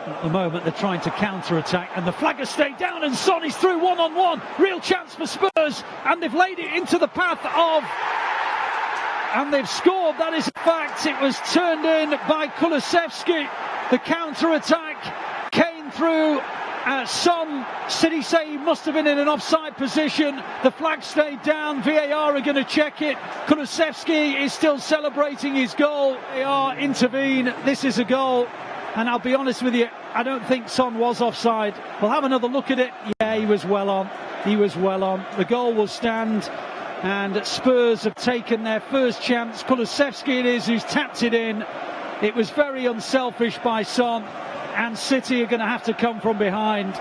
At the moment they're trying to counter-attack, and the flag has stayed down, and Son is through one-on-one. Real chance for Spurs, and they've laid it into the path of... and they've scored, that is a fact. It was turned in by Kulusevski. The counter-attack came through. Son, City say he must have been in an offside position. The flag stayed down. VAR are going to check it. Kulusevski is still celebrating his goal. VAR intervene. This is a goal. And I'll be honest with you, I don't think Son was offside. We'll have another look at it. Yeah, he was well on. He was well on. The goal will stand. And Spurs have taken their first chance. Kulusevski it is who's tapped it in. It was very unselfish by Son. And City are going to have to come from behind.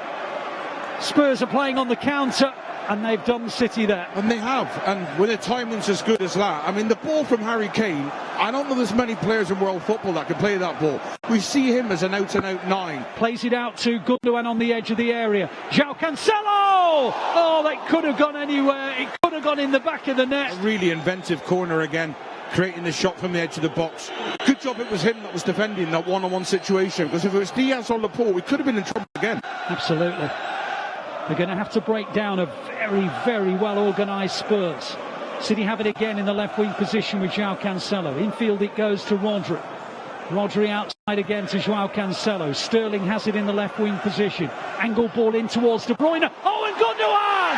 Spurs are playing on the counter, and they've done City there. And they have, and when the timing's as good as that. I mean, the ball from Harry Kane, I don't know there's many players in world football that can play that ball. We see him as an out-and-out 9. Plays it out to Gundogan on the edge of the area. João Cancelo! Oh, that could have gone anywhere. It could have gone in the back of the net. A really inventive corner again, creating the shot from the edge of the box. Good job it was him that was defending that one-on-one situation, because if it was Diaz or Laporte, we could have been in trouble again. Absolutely. They're going to have to break down a very, very well-organised Spurs. City have it again in the left-wing position with João Cancelo. Infield it goes to Rodri. Rodri outside again to João Cancelo. Sterling has it in the left-wing position. Angle ball in towards De Bruyne. Oh, and Gundogan!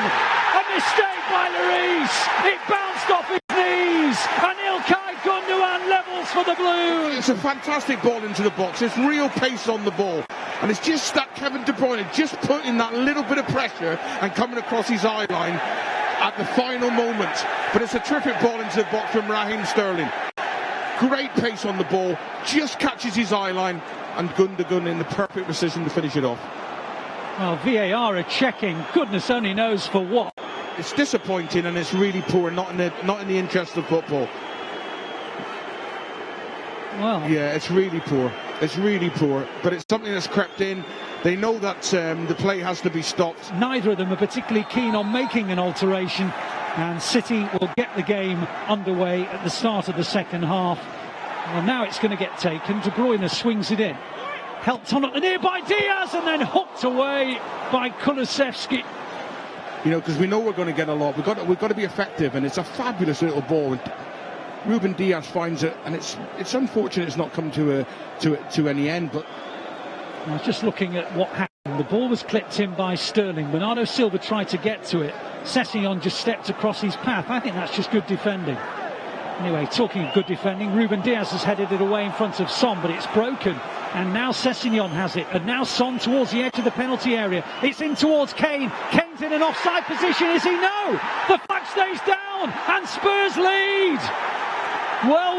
A mistake by Lloris. It bounced off his knees. And Ilkay Gundogan levels for the Blues. It's a fantastic ball into the box. There's real pace on the ball. And it's just that Kevin De Bruyne just putting that little bit of pressure and coming across his eye line at the final moment. But it's a terrific ball into the box from Raheem Sterling. Great pace on the ball, just catches his eye line, and Gundogan in the perfect position to finish it off. Well, VAR are checking, goodness only knows for what. It's disappointing and it's really poor, not in the interest of football. Well, yeah, it's really poor. It's really poor, but it's something that's crept in. They know that the play has to be stopped. Neither of them are particularly keen on making an alteration, and City will get the game underway at the start of the second half. Well, now it's going to get taken. De Bruyne swings it in. Helped on at the near by Diaz, and then hooked away by Kulusevski. You know, because we know we're going to get a lot. We've got to be effective, and it's a fabulous little ball. Ruben Diaz finds it, and it's unfortunate it's not come to any end. But I was just looking at what happened. The ball was clipped in by Sterling. Bernardo Silva tried to get to it. Sessegnon just stepped across his path. I think that's just good defending. Anyway, talking of good defending, Ruben Diaz has headed it away in front of Son, but it's broken. And now Sessegnon has it. And now Son towards the edge of the penalty area. It's in towards Kane. Kane's in an offside position. Is he? No! The flag stays down, and Spurs lead. Well,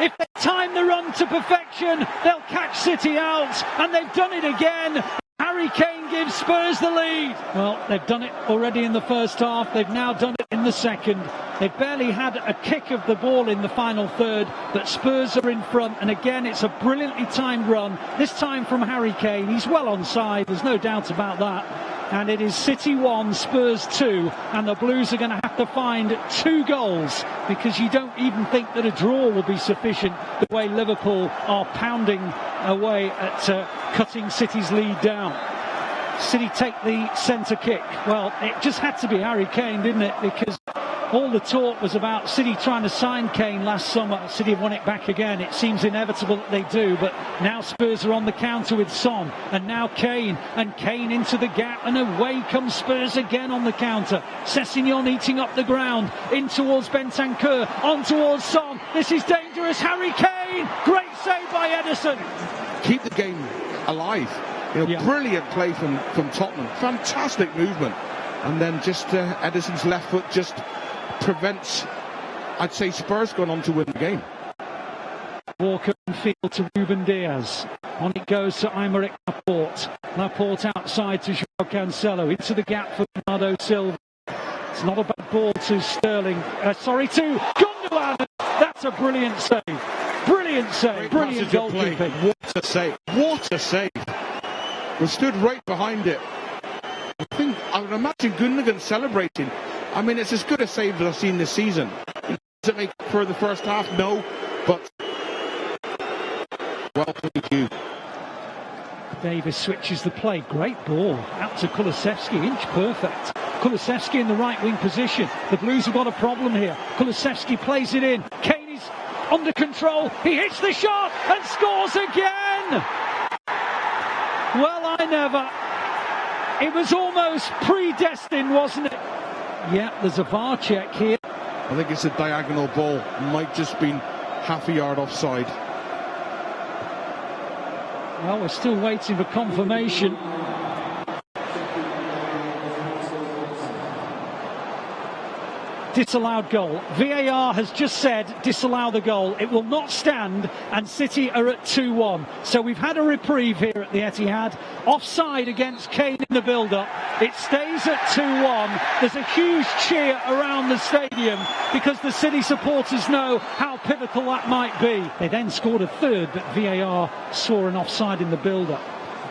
if they time the run to perfection, they'll catch City out, and they've done it again. Harry Kane gives Spurs the lead. Well, they've done it already in the first half. They've now done it in the second. They've barely had a kick of the ball in the final third, but Spurs are in front, and again, it's a brilliantly timed run, this time from Harry Kane. He's well onside, there's no doubt about that. And it is City 1, Spurs 2, and the Blues are going to have to find 2 goals, because you don't even think that a draw will be sufficient the way Liverpool are pounding away at cutting City's lead down. City take the centre kick. Well, it just had to be Harry Kane, didn't it? Because all the talk was about City trying to sign Kane last summer. City have won it back again. It seems inevitable that they do, but now Spurs are on the counter with Son, and now Kane, and Kane into the gap, and away comes Spurs again on the counter. Sessegnon eating up the ground, in towards Bentancur, on towards Son. This is dangerous. Harry Kane, great save by Ederson. Keep the game alive. Brilliant play from Tottenham. Fantastic movement. And then just Ederson's left foot just prevents, I'd say, Spurs going on to win the game. Walker in field to Ruben Diaz. On it goes to Aymeric Laporte. Laporte outside to João Cancelo. Into the gap for Bernardo Silva. It's not a bad ball to Sterling. To Gundogan. That's a brilliant save. Brilliant save. Brilliant goalkeeping. What a save. What a save. We stood right behind it. I would imagine Gundogan celebrating. I mean, it's as good a save as I've seen this season. Does it make it for the first half? No. But well played, you. Davis switches the play. Great ball out to Kulusevski, inch perfect. Kulusevski in the right wing position. The Blues have got a problem here. Kulusevski plays it in. Kane is under control. He hits the shot and scores again. Well, I never. It was almost predestined, wasn't it? Yeah, there's a VAR check here. I think it's a diagonal ball. Might just been half a yard offside. Well, we're still waiting for confirmation. Disallowed goal. VAR has just said disallow the goal. It will not stand, and City are at 2-1. So we've had a reprieve here at the Etihad. Offside against Kane in the build-up. It stays at 2-1. There's a huge cheer around the stadium because the City supporters know how pivotal that might be. They then scored a third, but VAR saw an offside in the build-up.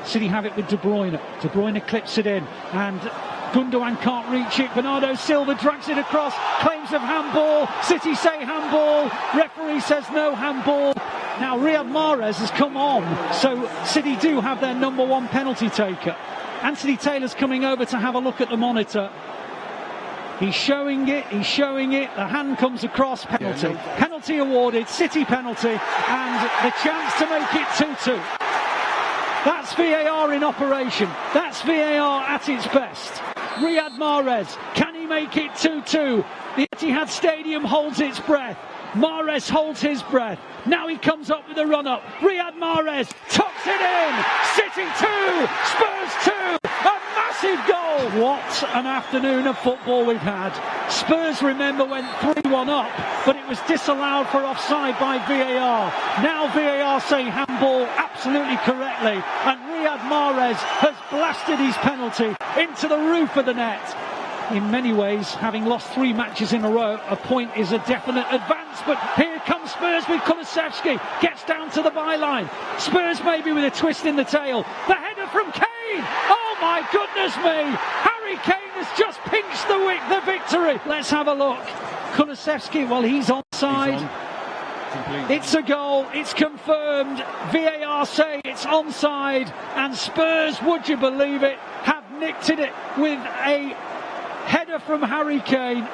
City have it with De Bruyne. De Bruyne clips it in, and Gundogan can't reach it. Bernardo Silva drags it across. Claims of handball. City say handball. Referee says no handball. Now Riyad Mahrez has come on, so City do have their number one penalty taker. Anthony Taylor's coming over to have a look at the monitor. He's showing it. The hand comes across. Penalty. Penalty awarded. City penalty, and the chance to make it 2-2. That's VAR in operation. That's VAR at its best. Riyad Mahrez, can he make it 2-2? The Etihad Stadium holds its breath. Mahrez holds his breath. Now he comes up with a run-up. Riyad Mahrez tucks it in. City 2, Spurs 2. A massive goal. What an afternoon of football we've had. Spurs, remember, went 3-1 up, but it was disallowed for offside by VAR. Now VAR saying handball absolutely correctly, and Riyad Mahrez has blasted his penalty into the roof of the net. In many ways, having lost 3 matches in a row, a point is a definite advance. But here comes Spurs with Kulusevski. Gets down to the byline. Spurs maybe with a twist in the tail. The header from Kane. Oh my goodness me. Harry Kane has just pinched the victory. Let's have a look. Kulusevski, well, he's onside. It's a goal. It's confirmed. VAR say it's onside. And Spurs, would you believe it, have nicked it with a header from Harry Kane.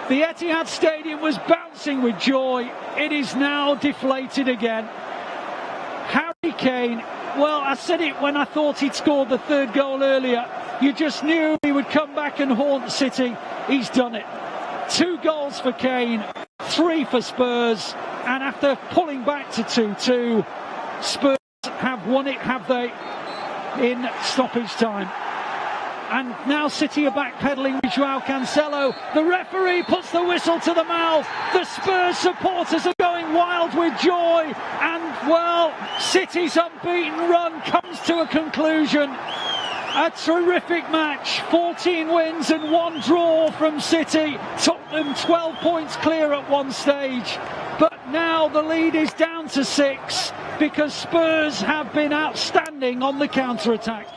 The Etihad Stadium was bouncing with joy. It is now deflated again. Harry Kane, well, I said it when I thought he'd scored the third goal earlier. You just knew he would come back and haunt City. He's done it. 2 goals for Kane, 3 for Spurs. And after pulling back to 2-2, Spurs have won it, have they, in stoppage time. And now City are backpedaling with Joao Cancelo. The referee puts the whistle to the mouth. The Spurs supporters are going wild with joy. And, well, City's unbeaten run comes to a conclusion. A terrific match. 14 wins and 1 draw from City. Took them 12 points clear at one stage. But now the lead is down to 6 because Spurs have been outstanding on the counter-attack.